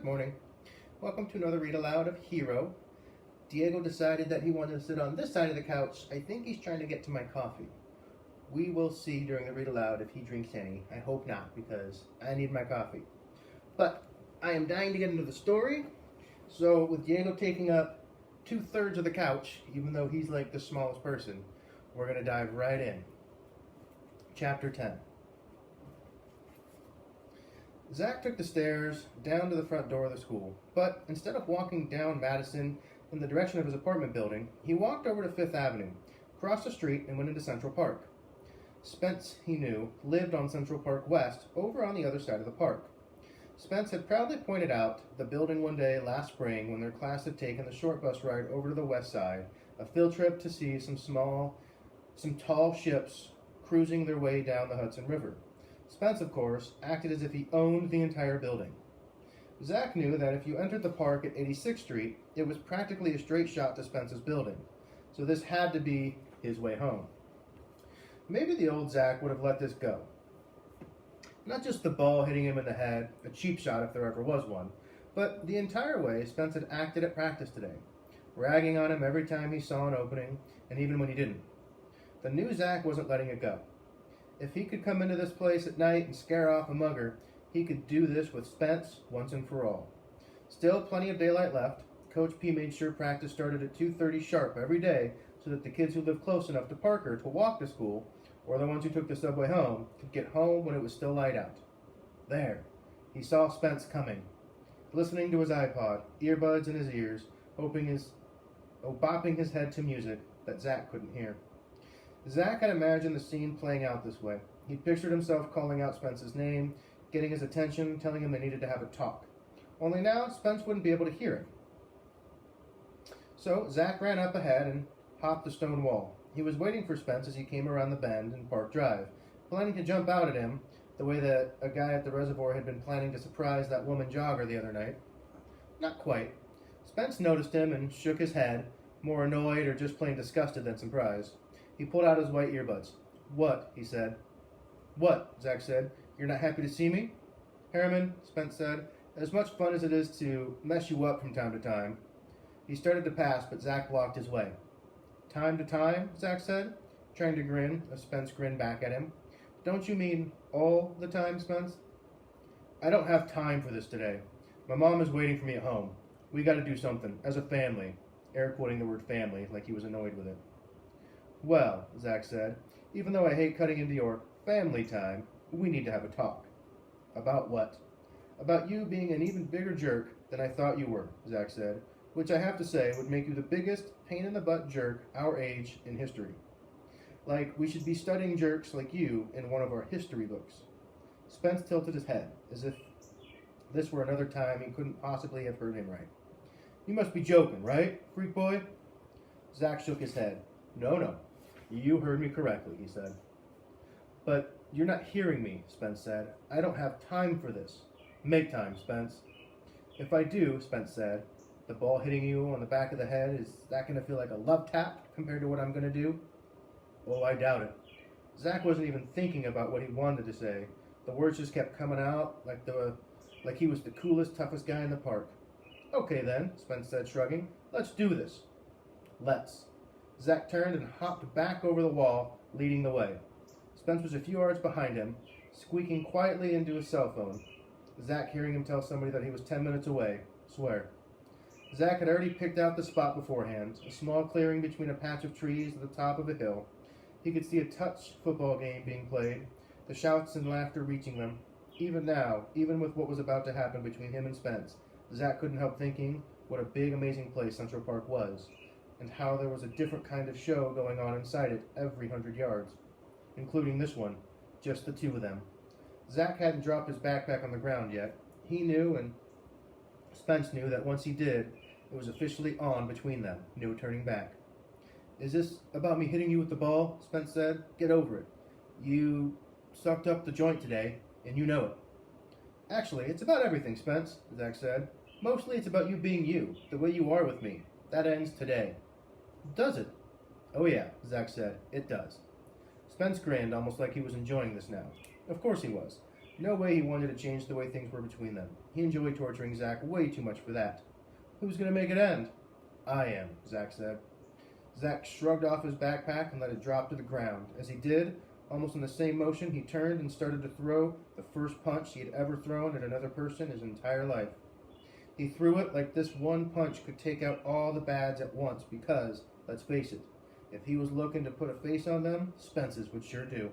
morning. Welcome to another read aloud of Hero. Diego decided that he wanted to sit on this side of the couch. I think he's trying to get to my coffee. We will see during the read aloud if he drinks any. I hope not, because I need my coffee. But I am dying to get into the story. So with Diego taking up 2/3 of the couch, even though he's like the smallest person, we're going to dive right in. Chapter 10. Zach took the stairs down to the front door of the school, but instead of walking down Madison in the direction of his apartment building, he walked over to Fifth Avenue, crossed the street, and went into Central Park. Spence, he knew, lived on Central Park West, over on the other side of the park. Spence had proudly pointed out the building one day last spring when their class had taken the short bus ride over to the west side, a field trip to see some tall ships cruising their way down the Hudson River. Spence, of course, acted as if he owned the entire building. Zach knew that if you entered the park at 86th Street, it was practically a straight shot to Spence's building, so this had to be his way home. Maybe the old Zach would have let this go. Not just the ball hitting him in the head, a cheap shot if there ever was one, but the entire way Spence had acted at practice today, ragging on him every time he saw an opening, and even when he didn't. The new Zach wasn't letting it go. If he could come into this place at night and scare off a mugger, he could do this with Spence once and for all. Still plenty of daylight left. Coach P made sure practice started at 2:30 sharp every day so that the kids who lived close enough to Parker to walk to school, or the ones who took the subway home, could get home when it was still light out. There, he saw Spence coming, listening to his iPod, earbuds in his ears, bopping his head to music that Zach couldn't hear. Zach had imagined the scene playing out this way. He pictured himself calling out Spence's name, getting his attention, telling him they needed to have a talk. Only now, Spence wouldn't be able to hear him. So Zach ran up ahead and hopped the stone wall. He was waiting for Spence as he came around the bend in Park Drive, planning to jump out at him the way that a guy at the reservoir had been planning to surprise that woman jogger the other night. Not quite. Spence noticed him and shook his head, more annoyed or just plain disgusted than surprised. He pulled out his white earbuds. "What?" he said. "What?" Zach said. "You're not happy to see me?" "Harriman," Spence said, "as much fun as it is to mess you up from time to time." He started to pass, but Zach blocked his way. "Time to time?" Zach said, trying to grin as Spence grinned back at him. "Don't you mean all the time, Spence?" "I don't have time for this today. My mom is waiting for me at home. We got to do something, as a family." Air quoting the word family, like he was annoyed with it. "Well," Zach said, "even though I hate cutting into your family time, we need to have a talk." "About what?" "About you being an even bigger jerk than I thought you were," Zach said, "which I have to say would make you the biggest pain-in-the-butt jerk our age in history. Like, we should be studying jerks like you in one of our history books." Spence tilted his head, as if this were another time he couldn't possibly have heard him right. "You must be joking, right, freak boy?" Zach shook his head. No. "You heard me correctly," he said. "But you're not hearing me," Spence said. "I don't have time for this." "Make time, Spence." "If I do," Spence said, "the ball hitting you on the back of the head, is that going to feel like a love tap compared to what I'm going to do?" "Oh, I doubt it." Zach wasn't even thinking about what he wanted to say. The words just kept coming out like he was the coolest, toughest guy in the park. "Okay then," Spence said, shrugging. "Let's do this." "Let's." Zach turned and hopped back over the wall, leading the way. Spence was a few yards behind him, squeaking quietly into his cell phone. Zach hearing him tell somebody that he was 10 minutes away. Swear. Zach had already picked out the spot beforehand, a small clearing between a patch of trees at the top of a hill. He could see a touch football game being played, the shouts and laughter reaching them. Even now, even with what was about to happen between him and Spence, Zach couldn't help thinking what a big, amazing place Central Park was, and how there was a different kind of show going on inside it every 100 yards, including this one, just the two of them. Zach hadn't dropped his backpack on the ground yet. He knew, and Spence knew, that once he did, it was officially on between them, no turning back. "Is this about me hitting you with the ball?" Spence said. "Get over it. You sucked up the joint today, and you know it." "Actually, it's about everything, Spence," Zach said. "Mostly it's about you being you, the way you are with me. That ends today." "Does it?" "Oh yeah," Zach said. "It does." Spence grinned, almost like he was enjoying this now. Of course he was. No way he wanted to change the way things were between them. He enjoyed torturing Zack way too much for that. Who's going to make it end? I am, Zack said. Zack shrugged off his backpack and let it drop to the ground. As he did, almost in the same motion, he turned and started to throw the first punch he had ever thrown at another person his entire life. He threw it like this one punch could take out all the bads at once because, let's face it, if he was looking to put a face on them, Spence's would sure do.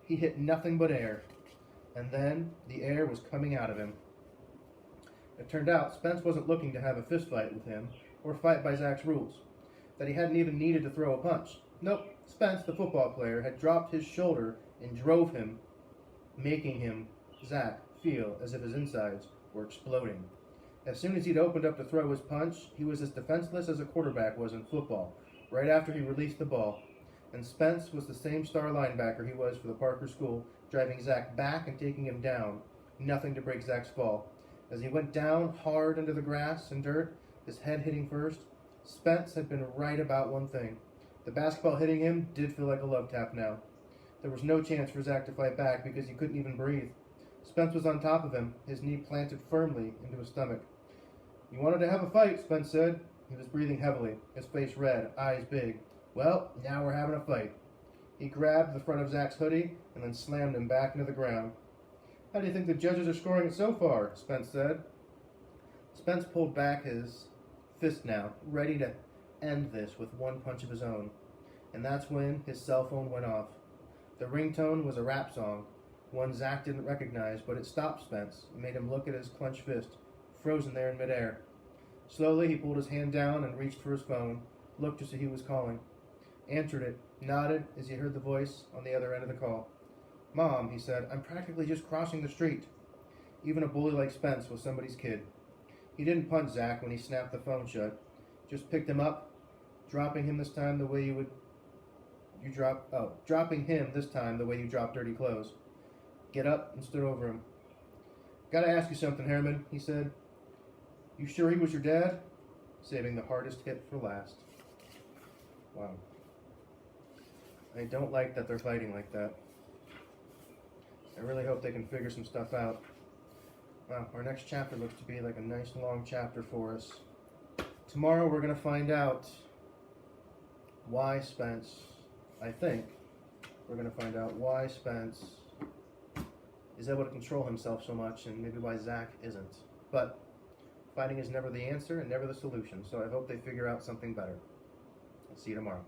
He hit nothing but air, and then the air was coming out of him. It turned out Spence wasn't looking to have a fist fight with him or fight by Zack's rules, that he hadn't even needed to throw a punch. Nope, Spence, the football player, had dropped his shoulder and drove him, making him, Zack, feel as if his insides were exploding. As soon as he'd opened up to throw his punch, he was as defenseless as a quarterback was in football, right after he released the ball. And Spence was the same star linebacker he was for the Parker School, driving Zack back and taking him down. Nothing to break Zack's fall. As he went down hard into the grass and dirt, his head hitting first, Spence had been right about one thing. The basketball hitting him did feel like a love tap now. There was no chance for Zack to fight back because he couldn't even breathe. Spence was on top of him, his knee planted firmly into his stomach. You wanted to have a fight, Spence said. He was breathing heavily, his face red, eyes big. Well, now we're having a fight. He grabbed the front of Zack's hoodie and then slammed him back into the ground. How do you think the judges are scoring it so far? Spence said. Spence pulled back his fist now, ready to end this with one punch of his own. And that's when his cell phone went off. The ringtone was a rap song, one Zack didn't recognize, but it stopped Spence and made him look at his clenched fist, frozen there in midair. Slowly, he pulled his hand down and reached for his phone, looked to see who was calling. Answered it, nodded as he heard the voice on the other end of the call. Mom, he said, I'm practically just crossing the street. Even a bully like Spence was somebody's kid. He didn't punch Zack when he snapped the phone shut, just picked him up, dropping him this time the way you drop dirty clothes. Get up and stood over him. Gotta ask you something, Herman, he said. You sure he was your dad? Saving the hardest hit for last. Wow. I don't like that they're fighting like that. I really hope they can figure some stuff out. Wow, our next chapter looks to be like a nice long chapter for us. Tomorrow we're going to find out why Spence, I think, we're going to find out why Spence is able to control himself so much and maybe why Zack isn't. But fighting is never the answer and never the solution, so I hope they figure out something better. I'll see you tomorrow.